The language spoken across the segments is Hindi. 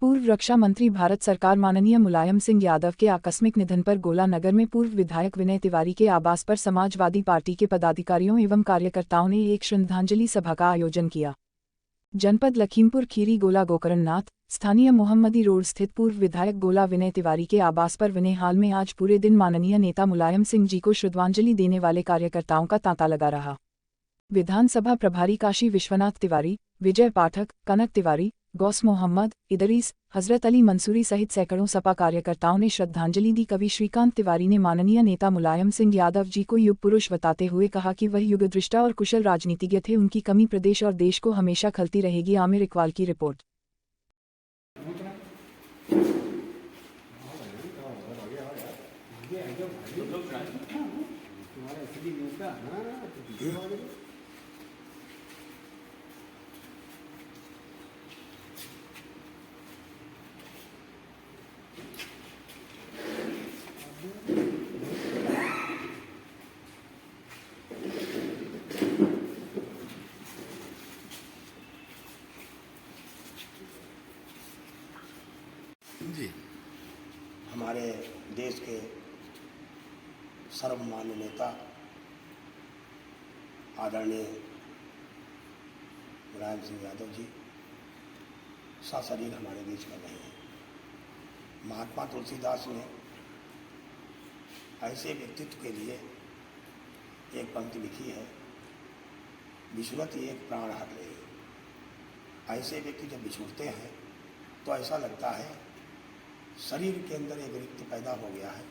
पूर्व रक्षा मंत्री भारत सरकार माननीय मुलायम सिंह यादव के आकस्मिक निधन पर गोला नगर में पूर्व विधायक विनय तिवारी के आवास पर समाजवादी पार्टी के पदाधिकारियों एवं कार्यकर्ताओं ने एक श्रद्धांजलि सभा का आयोजन किया। जनपद लखीमपुर खीरी गोला गोकरणनाथ स्थानीय मोहम्मदी रोड स्थित पूर्व विधायक गोला विनय तिवारी के आवास पर विनय हाल में आज पूरे दिन माननीय नेता मुलायम सिंह जी को श्रद्धांजलि देने वाले कार्यकर्ताओं का तांता लगा रहा। विधानसभा प्रभारी काशी विश्वनाथ तिवारी, विजय पाठक, कनक तिवारी, गौस मोहम्मद, इदरीस, हजरत अली मंसूरी सहित सैकड़ों सपा कार्यकर्ताओं ने श्रद्धांजलि दी। कवि श्रीकांत तिवारी ने माननीय नेता मुलायम सिंह यादव जी को युग पुरुष बताते हुए कहा कि वह युगदृष्टा और कुशल राजनीतिज्ञ थे। उनकी कमी प्रदेश और देश को हमेशा खलती रहेगी। आमिर इकबाल की रिपोर्ट। जी, हमारे देश के सर्वमान्य नेता आदरणीय मुलायम सिंह यादव जी सशरीर हमारे बीच में नहीं है। महात्मा तुलसीदास ने ऐसे व्यक्तित्व के लिए एक पंक्ति लिखी है, विछुरत एक प्राण हर ले। ऐसे व्यक्ति जब बिछुड़ते हैं तो ऐसा लगता है शरीर के अंदर एक रिक्त पैदा हो गया है।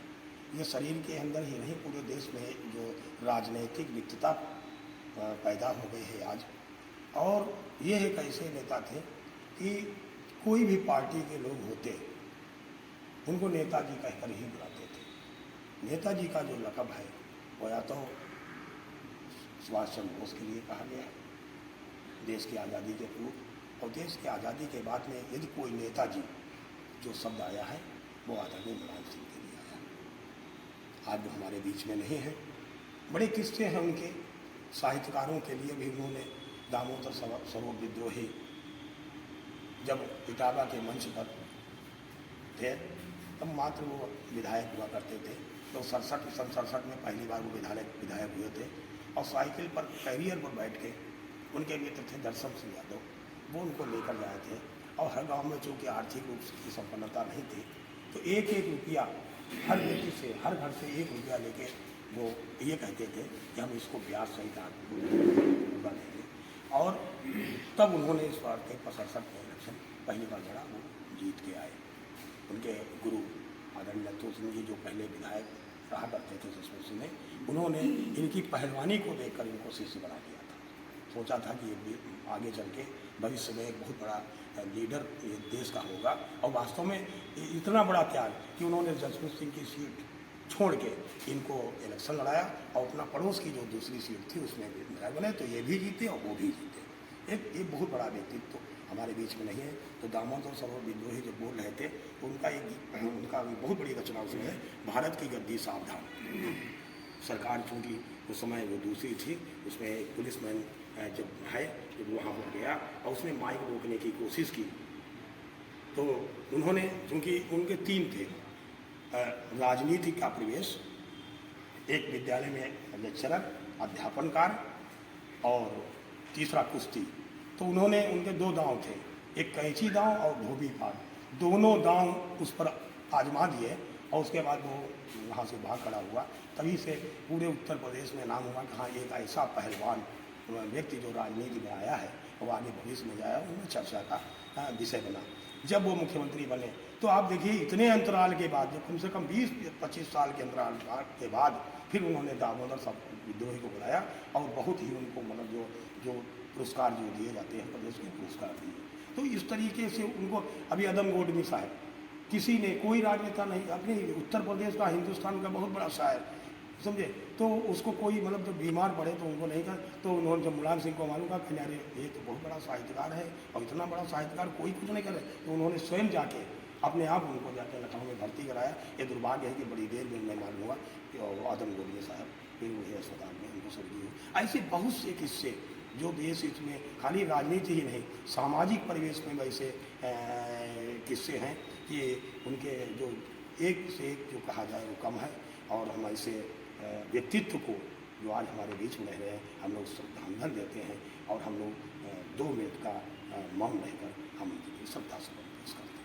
ये शरीर के अंदर ही नहीं, पूरे देश में जो राजनीतिक रिक्तता पैदा हो गई है आज। और ये एक ऐसे नेता थे कि कोई भी पार्टी के लोग होते उनको नेताजी कहकर ही बुलाते थे। नेताजी का जो लक़ब है वो या तो सुभाष चंद्र बोस के लिए कहा गया देश की आज़ादी के पूर्व, और देश की आज़ादी के बाद में यदि कोई नेताजी जो शब्द आया है वो आदरणीय मुलायम सिंह के लिए आया। आज वो हमारे बीच में नहीं है। बड़े किस्से हैं उनके, साहित्यकारों के लिए भी उन्होंने दामोदर सरोवर विद्रोही जब इटावा के मंच पर थे तब मात्र वो विधायक हुआ करते थे। तो सन 67 में पहली बार वो विधायक हुए थे और साइकिल पर कैरियर पर बैठ के उनके मित्र थे दर्शन सिंह यादव, वो उनको लेकर जाए थे। और हर गांव में चूँकि आर्थिक रूप की संपन्नता नहीं थी तो एक एक रुपया हर व्यक्ति से, हर घर से 1 रुपया लेके वो ये कहते थे कि हम इसको ब्याज सहित पूरा देंगे। और तब उन्होंने इस बार के 67 में इलेक्शन पहली बार लड़ा, वो जीत के आए। उनके गुरु आदरणीय नथू सिंह जी जो पहले विधायक रहा करते थे जसवंत सिंह ने, उन्होंने इनकी पहलवानी को देखकर इनको शिष्य बना दिया था। सोचा था कि ये आगे चल के भविष्य में एक बहुत बड़ा लीडर ये देश का होगा। और वास्तव में इतना बड़ा त्याग कि उन्होंने जसवंत सिंह की सीट छोड़ के इनको इलेक्शन लड़ाया और अपना पड़ोस की जो दूसरी सीट थी उसमें विधायक बने, तो ये भी जीते और वो भी जीते। एक बहुत बड़ा व्यक्तित्व हमारे बीच में नहीं है। तो दामोदर सरोवर विद्रोही जब बोल रहे थे तो उनका बहुत बड़ी रचना उसमें है, भारत की गद्दी सावधान। सरकार चूँकि उस समय वो दूसरी थी, उसमें एक पुलिसमैन जब है जब वहाँ हो गया और उसने माइक रोकने की कोशिश की तो उन्होंने, चूँकि उनके 3 थे, राजनीति का प्रवेश, एक विद्यालय में लेक्चरर अध्यापन कार्य और तीसरा कुश्ती। तो उन्होंने, उनके 2 दांव थे, एक कैंची दांव और धोबी फाड़, दोनों दांव उस पर आजमा दिए और उसके बाद वो वहाँ से भाग खड़ा हुआ। तभी से पूरे उत्तर प्रदेश में नाम हुआ कि हाँ एक ऐसा पहलवान व्यक्ति जो राजनीति में आया है वो आगे भविष्य में जाया, उनमें चर्चा का विषय बना। जब वो मुख्यमंत्री बने तो आप देखिए इतने अंतराल के बाद, जब कम से कम 20-25 साल के अंतराल के बाद फिर उन्होंने दामोदर विद्रोही को बुलाया और बहुत ही उनको मतलब जो पुरस्कार जो दिए जाते हैं प्रदेश के पुरस्कार दिए। तो इस तरीके से उनको, अभी अदम गोडवी साहब, किसी ने, कोई राजनेता नहीं, अपने उत्तर प्रदेश का, हिंदुस्तान का बहुत बड़ा शायर, समझे, तो उसको कोई मतलब जब बीमार पड़े तो उनको नहीं कहा। तो उन्होंने जब मुलायम सिंह को मालूम कहा कि अरे ये तो बहुत बड़ा साहित्यकार है और इतना बड़ा साहित्यकार कोई कुछ नहीं करे, तो उन्होंने स्वयं जाके अपने आप उनको जाके लखनऊ में भर्ती कराया। ये दुर्भाग्य है कि बड़ी देर में मैं मालूम हुआ कि आदम गोडवी साहब फिर वही अस्पताल में उनको सर्दी हुई। ऐसे बहुत से किस्से जो देश इसमें खाली राजनीति ही नहीं, सामाजिक परिवेश में वैसे किस्से हैं कि उनके जो एक से एक जो कहा जाए वो कम है, और हम ऐसे व्यक्तित्व को जो आज हमारे बीच में रह रहे हैं हम लोग श्रद्धांजलि देते हैं, और हम लोग 2 मिनट का मौन रहकर हम उनकी श्रद्धा सुमन पेश करते हैं।